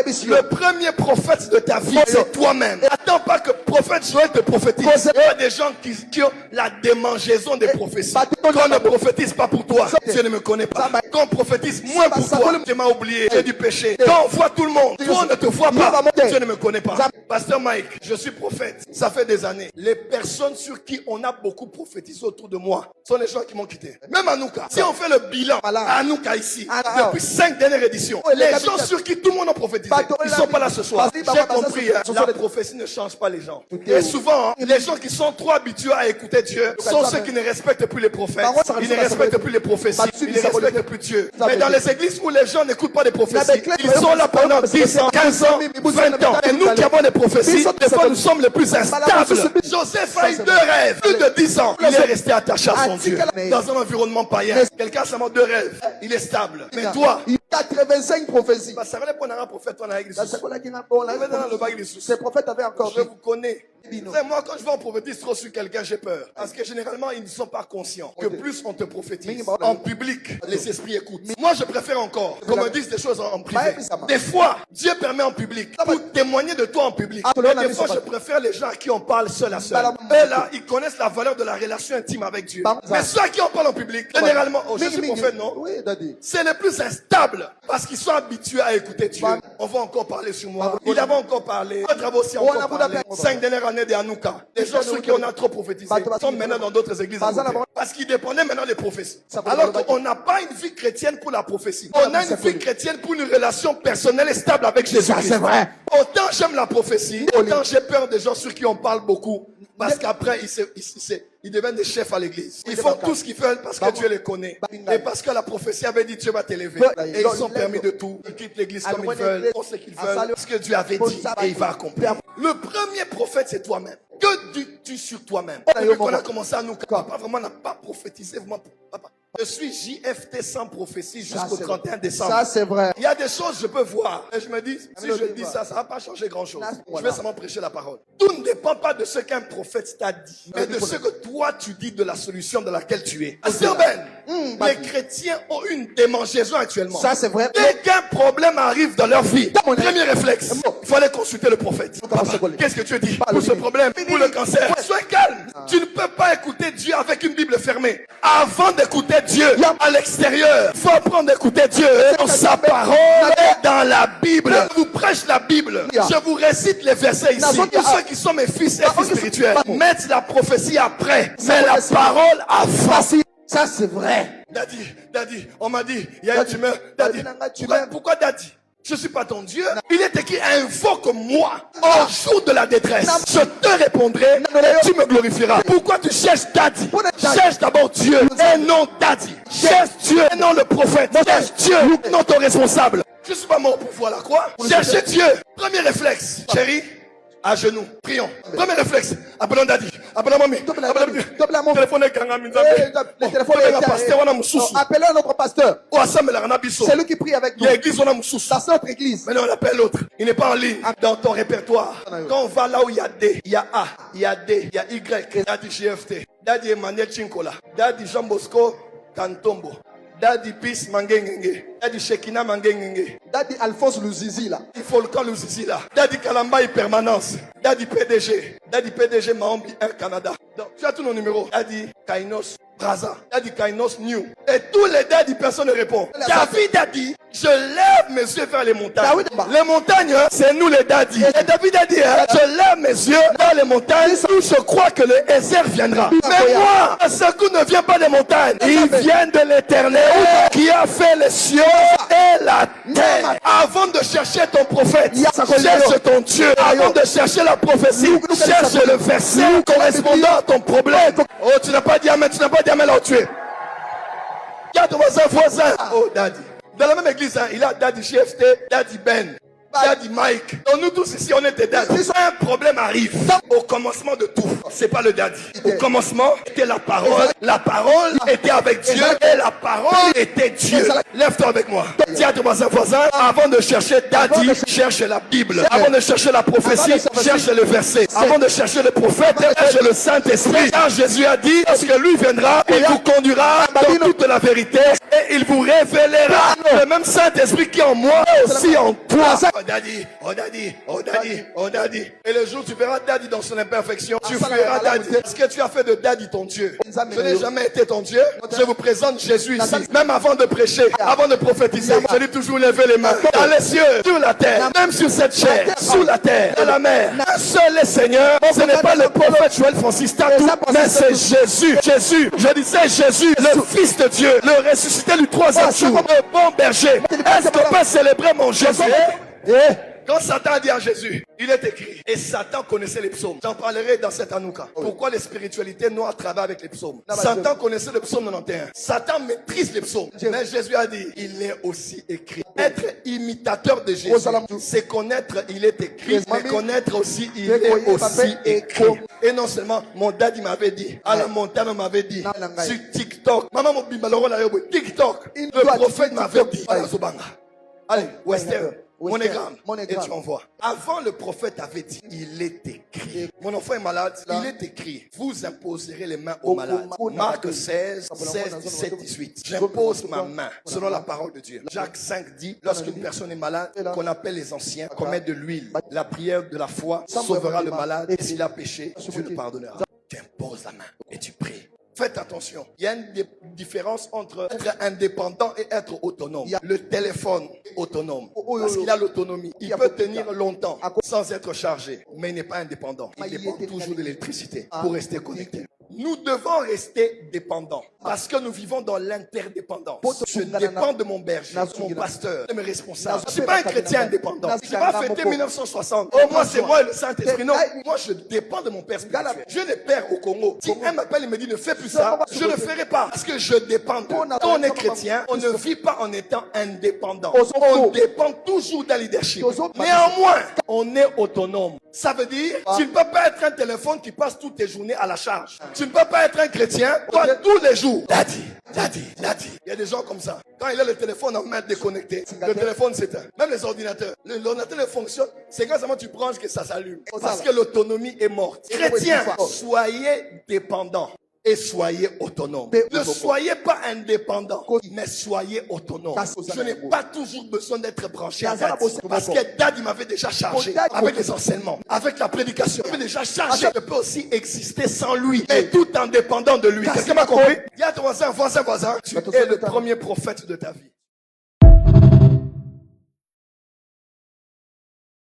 Le premier prophète de ta vie, c'est toi-même. Attends pas que prophète Joël te prophétise. Il y a des gens qui ont la démangeaison des prophéties. Quand on ne prophétise pas pour toi, Dieu ne me connaît pas. Quand on prophétise moins pour toi, tu m'as oublié, j'ai du péché. Quand on voit tout le monde, toi on ne te voit pas, Dieu ne me connaît pas. Pasteur Mike, je suis prophète. Ça fait des années. Les personnes sur qui on a beaucoup prophétisé autour de moi sont les gens qui m'ont quitté. Même Anouka. Si on fait le bilan à Anouka ici, depuis 5 dernières éditions, les gens sur qui tout le monde a prophétisé, ils ne sont pas là ce soir. J'ai compris, la prophétie ne change pas les gens. Et souvent, les gens qui sont trop habitués à écouter Dieu sont ceux qui ne respectent plus les prophètes. Ils ne respectent plus les prophéties. Ils ne respectent plus Dieu. Mais dans les églises où les gens n'écoutent pas les prophéties, ils sont là pendant 10 ans, 15 ans, 20 ans. Et nous qui avons des prophéties, des fois nous sommes les plus instables. Joseph a eu 2 rêves, plus de 10 ans. Il est resté attaché à son Dieu. Dans un environnement païen. Quelqu'un a seulement 2 rêves. Il est stable. Mais toi, 85 prophéties. Ces prophètes avaient encore. Je vous connais. Moi, quand je vais en prophétise trop sur quelqu'un, j'ai peur. Parce que généralement, ils ne sont pas conscients que plus on te prophétise en public, les esprits écoutent. Moi, je préfère encore qu'on me dise des choses en privé. Des fois, Dieu permet en public pour témoigner de toi en public. Mais des fois, je préfère les gens à qui on parle seul à seul. Eux là, ils connaissent la valeur de la relation intime avec Dieu. Mais ceux à qui on parle en public, généralement, je suis prophète, non? C'est les plus instables parce qu'ils sont habitués à écouter Dieu. On va encore parler sur moi. Il avait encore parlé. Notre travail aussi encore parlé. 5 dernières années de Hanouka. Les gens ceux qui on a trop prophétisé sont maintenant dans d'autres églises. Parce qu'ils dépendaient maintenant des prophéties. Alors qu'on n'a pas une vie chrétienne pour la prophétie. On a une vie chrétienne pour une relation personnelle et stable avec Jésus. C'est vrai. Autant j'aime la prophétie, autant j'ai peur des gens sur qui on parle beaucoup. Parce qu'après, ils deviennent des chefs à l'église. Ils font tout ce qu'ils veulent parce que Dieu les connaît. Et parce que la prophétie avait dit Dieu va t'élever. Et ils sont permis de tout. Ils quittent l'église comme ils veulent. Ils font ce qu'ils veulent. Parce que Dieu avait dit et il va accomplir. Le premier prophète, c'est toi-même. Que dis-tu sur toi-même? Depuis qu'on a commencé à nous, papa vraiment n'a pas prophétisé. Vraiment, papa. Je suis JFT sans prophétie jusqu'au 31 décembre. Ça, c'est vrai. Il y a des choses que je peux voir. Et je me dis, si je dis ça, ça ne va pas changer grand-chose. Je vais seulement prêcher la parole. Tout ne dépend pas de ce qu'un prophète t'a dit, mais de ce que toi tu dis de la solution dans laquelle tu es. Pasteur Ben, les chrétiens ont une démangeaison actuellement. Ça, c'est vrai. Dès qu'un problème arrive dans leur vie, premier réflexe, il faut aller consulter le prophète. Qu'est-ce que tu dis pour ce problème, pour le cancer? Sois calme. Tu ne peux pas écouter Dieu avec une Bible fermée. Avant d'écouter Dieu à l'extérieur, il faut apprendre à écouter Dieu dans sa parole et dans la Bible. Je vous prêche la Bible. Je vous récite les versets ici. Tous ceux qui sont mes fils et filles spirituels, mettent la prophétie après, mais la parole avant. Ça, c'est vrai. Daddy, on m'a dit, il y a une tumeur. Daddy, pourquoi Daddy? Je ne suis pas ton Dieu. Il est écrit, invoque-moi au jour de la détresse. Je te répondrai et tu me glorifieras. Pourquoi tu cherches Daddy? Cherche d'abord Dieu et non Daddy. Cherche Dieu et non le prophète. Cherche Dieu et non ton responsable. Je ne suis pas mort pour voir la croix. Cherchez Dieu. Premier réflexe, chérie. À genoux, prions. Premier réflexe, appelons Daddy, appelons Mamie, téléphone appelons notre pasteur. C'est lui qui prie avec nous. Dans notre église. Maintenant on appelle l'autre. Il n'est pas en ligne dans ton répertoire. Quand on va là où il y a D, il y a A, il y a D, il y a Y, Daddy GFT, Daddy Emmanuel Chinkola, Daddy Jean Bosco Kantombo, Daddy Peace Mangengenge, Daddy Shekina Mangengenge, Daddy Alphonse Luzizi là. Il faut le camp Luzizi là. Daddy Kalamba permanence. Daddy PDG Maombi Air Canada. Donc tu as tous nos numéros. Daddy Kainos Braza. Daddy Kainos New. Et tous les daddy, personne ne répond. David a dit, je lève mes yeux vers les montagnes. Les montagnes, c'est nous les daddy. Et David a dit, je lève mes yeux vers les montagnes où je crois que le Ezer viendra. Mais moi, ce coup ne vient pas des montagnes. Il vient de l'Éternel qui a fait les cieux et la terre. Avant de chercher ton prophète, cherche ton Dieu. Avant de chercher la prophétie, cherche le verset correspondant à ton problème. Oh, tu n'as pas dit amen, tu n'as pas dit amen là où tu es. Il y a ton voisin. Oh, Daddy. Dans la même église, il y a Daddy GFT, Daddy Ben, Daddy Mike. Donc nous tous ici, on est des daddy. Un problème arrive au commencement de tout. C'est pas le daddy. Au commencement, était la parole. La parole était avec Dieu et la parole était Dieu. Lève-toi avec moi. Dis à ton voisin, avant de chercher daddy, cherche la Bible. Avant de chercher la prophétie, cherche le verset. Avant de chercher le prophète, cherche le Saint-Esprit. Car Jésus a dit, parce que lui viendra, il vous conduira dans toute la vérité et il vous révélera le même Saint-Esprit qui est en moi, aussi en toi. daddy, oh daddy, oh daddy, oh daddy. Et le jour où tu verras daddy dans son imperfection, tu fuiras daddy. Parce que tu as fait de daddy ton Dieu. Je n'ai jamais été ton Dieu. Je vous présente Jésus ici. Même avant de prêcher, avant de prophétiser, je dis toujours lever les mains. Dans les cieux, sur la terre, même sur cette chair, sous la terre, dans la mer. Un seul est Seigneur. Ce n'est pas le prophète Joël Francis Tatou, mais c'est Jésus. Jésus, je disais Jésus, le Fils de Dieu, le ressuscité du troisième jour, le bon berger. Est-ce qu'on peut célébrer mon Jésus? Quand Satan a dit à Jésus, il est écrit, et Satan connaissait les psaumes. J'en parlerai dans cette Anouka. Pourquoi les spiritualités noires travaillent avec les psaumes? Satan connaissait le psaume 91. Satan maîtrise les psaumes. Mais Jésus a dit, il est aussi écrit. Être imitateur de Jésus, c'est connaître, il est écrit, mais connaître aussi, il est aussi écrit. Et non seulement, mon daddy m'avait dit, à la montagne on m'avait dit, sur TikTok, maman TikTok, le prophète m'avait dit, allez, Western. Monogramme. Et tu envoies. Avant, le prophète avait dit, il est écrit. Mon enfant est malade, il est écrit. Vous imposerez les mains aux malades. Marc 16, 17, 18. J'impose ma main selon la parole de Dieu. Jacques 5 dit, lorsqu'une personne est malade, qu'on appelle les anciens, qu'on met de l'huile. La prière de la foi sauvera le malade. Et s'il a péché, Dieu le pardonnera. Tu imposes la main et tu pries. Faites attention, il y a une différence entre être indépendant et être autonome. Le téléphone est autonome parce qu'il a l'autonomie. Il peut tenir longtemps sans être chargé, mais il n'est pas indépendant. Il dépend toujours de l'électricité pour rester connecté. Nous devons rester dépendants parce que nous vivons dans l'interdépendance. Je dépends de mon berger, de mon pasteur, de mes responsables. Je ne suis pas un chrétien indépendant. Je n'ai pas fêté 1960. Oh, moi, c'est moi et le Saint-Esprit. Non, moi, je dépends de mon père spirituel. Je n'ai père au Congo. Si un m'appelle et me dit ne fais plus ça, je ne le ferai pas parce que je dépends de. Quand on est chrétien, on ne vit pas en étant indépendant. On dépend toujours d'un leadership. Néanmoins, on est autonome. Ça veut dire, tu ne peux pas être un téléphone qui passe toutes tes journées à la charge. Tu ne peux pas être un chrétien, toi, tous les jours. Daddy, daddy, daddy. Il y a des gens comme ça. Quand il a le téléphone en main déconnecté, le téléphone s'éteint. Même les ordinateurs. L'ordinateur ne fonctionne. C'est quand seulement tu branches que ça s'allume. Parce que l'autonomie est morte. Chrétiens, soyez dépendants. Et soyez autonome. Ne soyez pas indépendant, mais soyez autonome. Je n'ai pas toujours besoin d'être branché à Daddy. Parce que Daddy m'avait déjà chargé avec les enseignements, avec la prédication. Il m'avait déjà chargé. Je peux aussi exister sans lui et tout en dépendant de lui. Quelqu'un m'a compris? Dis à ton voisin, tu es le premier prophète de ta vie.